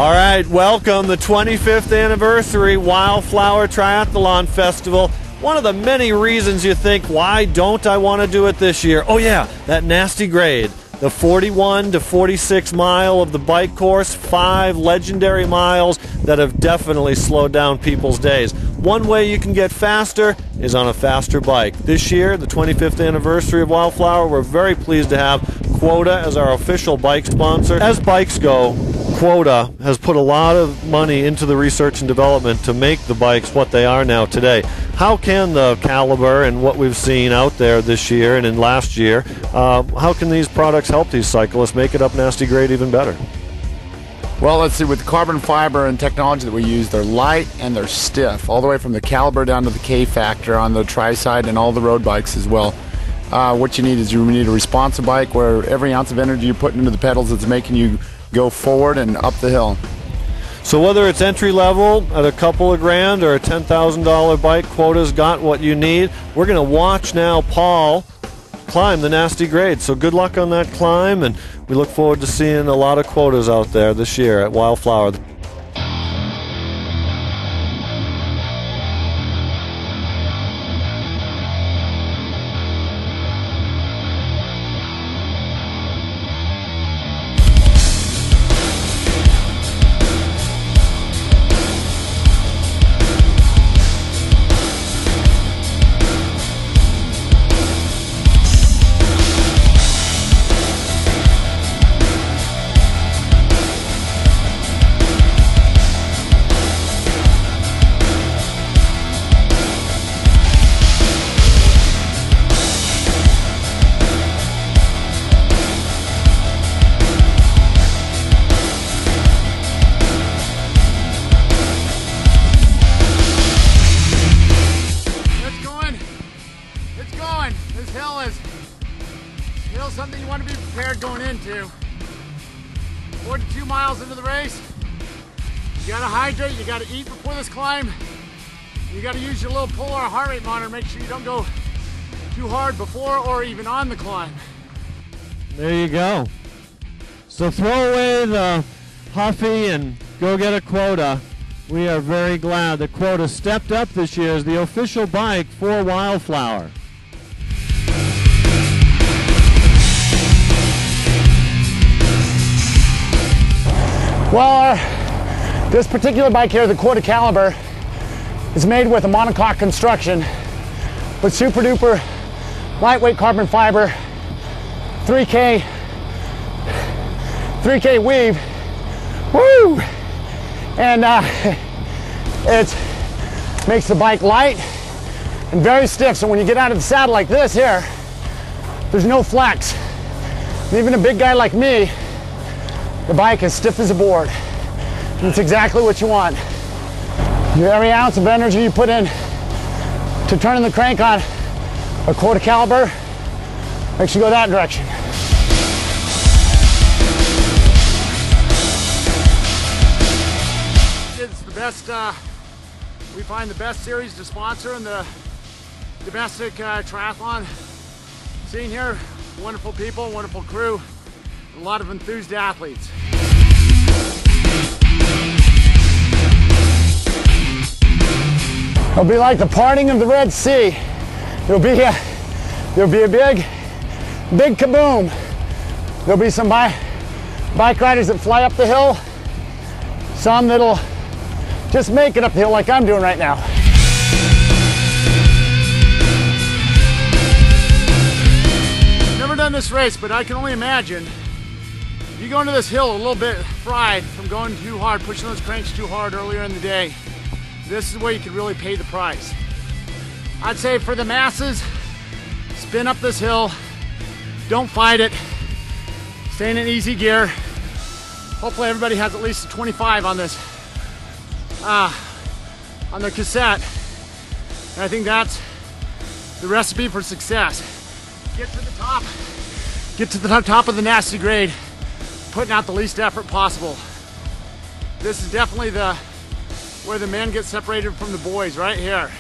All right, welcome the 25th anniversary Wildflower Triathlon Festival. One of the many reasons you think, why don't I want to do it this year? Oh yeah, that nasty grade. The 41 to 46 mile of the bike course, 5 legendary miles that have definitely slowed down people's days. One way you can get faster is on a faster bike. This year, the 25th anniversary of Wildflower, we're very pleased to have Kuota as our official bike sponsor. As bikes go, Kuota has put a lot of money into the research and development to make the bikes what they are now today. How can the caliber and what we've seen out there this year and in last year, how can these products help these cyclists make it up nasty grade even better? Well, let's see, with the carbon fiber and technology that we use, they're light and they're stiff, all the way from the caliber down to the K factor on the tri-side and all the road bikes as well. What you need is you need a responsive bike where every ounce of energy you put into the pedals is making you go forward and up the hill. So whether it's entry level at a couple of grand or a $10,000 bike, Kuota's got what you need. We're going to watch now Paul climb the nasty grade. So good luck on that climb, and we look forward to seeing a lot of Kuotas out there this year at Wildflower. This hill's something you want to be prepared going into. 42 miles into the race, you gotta hydrate, you gotta eat before this climb. You gotta use your little polar heart rate monitor, make sure you don't go too hard before or even on the climb. There you go. So throw away the Huffy and go get a Kuota. We are very glad that Kuota stepped up this year as the official bike for Wildflower. Well, this particular bike here, the Kuota Caliber, is made with a monocoque construction with super duper lightweight carbon fiber, 3K weave, woo! And it makes the bike light and very stiff. So when you get out of the saddle like this here, there's no flex. And even a big guy like me, the bike is stiff as a board. And it's exactly what you want. Every ounce of energy you put in to turning the crank on a Kuota Caliber makes you go that direction. It's the best, we find the best series to sponsor in the domestic triathlon scene here. Wonderful people, wonderful crew, a lot of enthused athletes. It'll be like the parting of the Red Sea. There'll be a big kaboom. There'll be some bike riders that fly up the hill, some that'll just make it up the hill like I'm doing right now. Never done this race, but I can only imagine you go into this hill a little bit fried from going too hard, pushing those cranks too hard earlier in the day. This is where you can really pay the price. I'd say for the masses, spin up this hill, don't fight it, stay in an easy gear. Hopefully everybody has at least a 25 on this, on their cassette. And I think that's the recipe for success. Get to the top of the nasty grade, putting out the least effort possible. This is definitely where the men get separated from the boys, right here.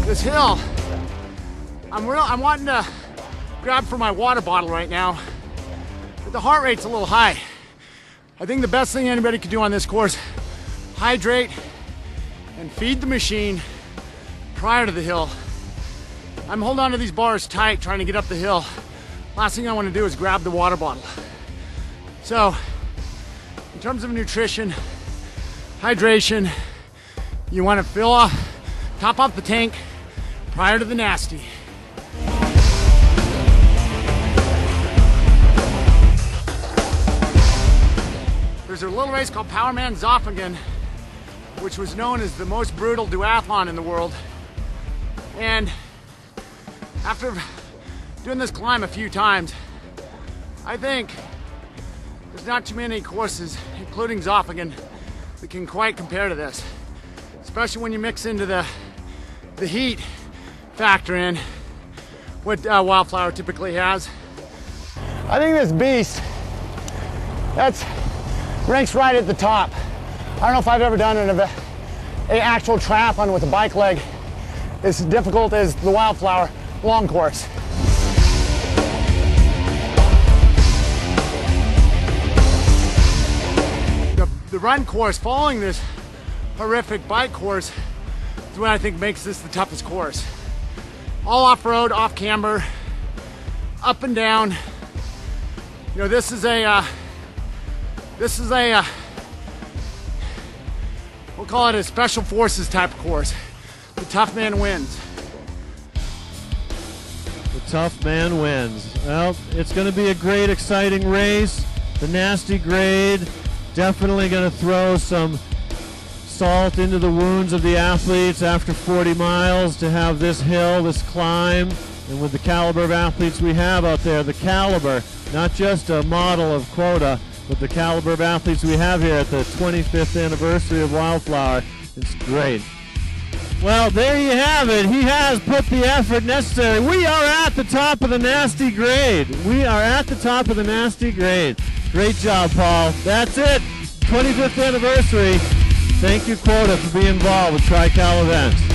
This hill, I'm wanting to grab for my water bottle right now, but the heart rate's a little high. I think the best thing anybody could do on this course, hydrate and feed the machine prior to the hill. I'm holding on to these bars tight trying to get up the hill. Last thing I want to do is grab the water bottle. So, in terms of nutrition, hydration, you want to top off the tank prior to the nasty. There's a little race called Powerman Zofingen, which was known as the most brutal duathlon in the world. And after doing this climb a few times, I think there's not too many courses, including Zofingen, that can quite compare to this. Especially when you mix into the heat factor in what Wildflower typically has. I think this beast, ranks right at the top. I don't know if I've ever done an actual triathlon with a bike leg as difficult as the Wildflower long course. The run course following this horrific bike course is what I think makes this the toughest course. All off-road, off-camber, up and down. You know, this is a we'll call it a special forces type of course. The tough man wins. The tough man wins. Well, it's going to be a great, exciting race. The nasty grade definitely going to throw some salt into the wounds of the athletes after 40 miles to have this hill, this climb. And with the caliber of athletes we have out there, the caliber, not just a model of Kuota, but the caliber of athletes we have here at the 25th anniversary of Wildflower, it's great. Well, there you have it. He has put the effort necessary. We are at the top of the nasty grade. We are at the top of the nasty grade. Great job, Paul. That's it. 25th anniversary. Thank you, Kuota, for being involved with Tri-Cal events.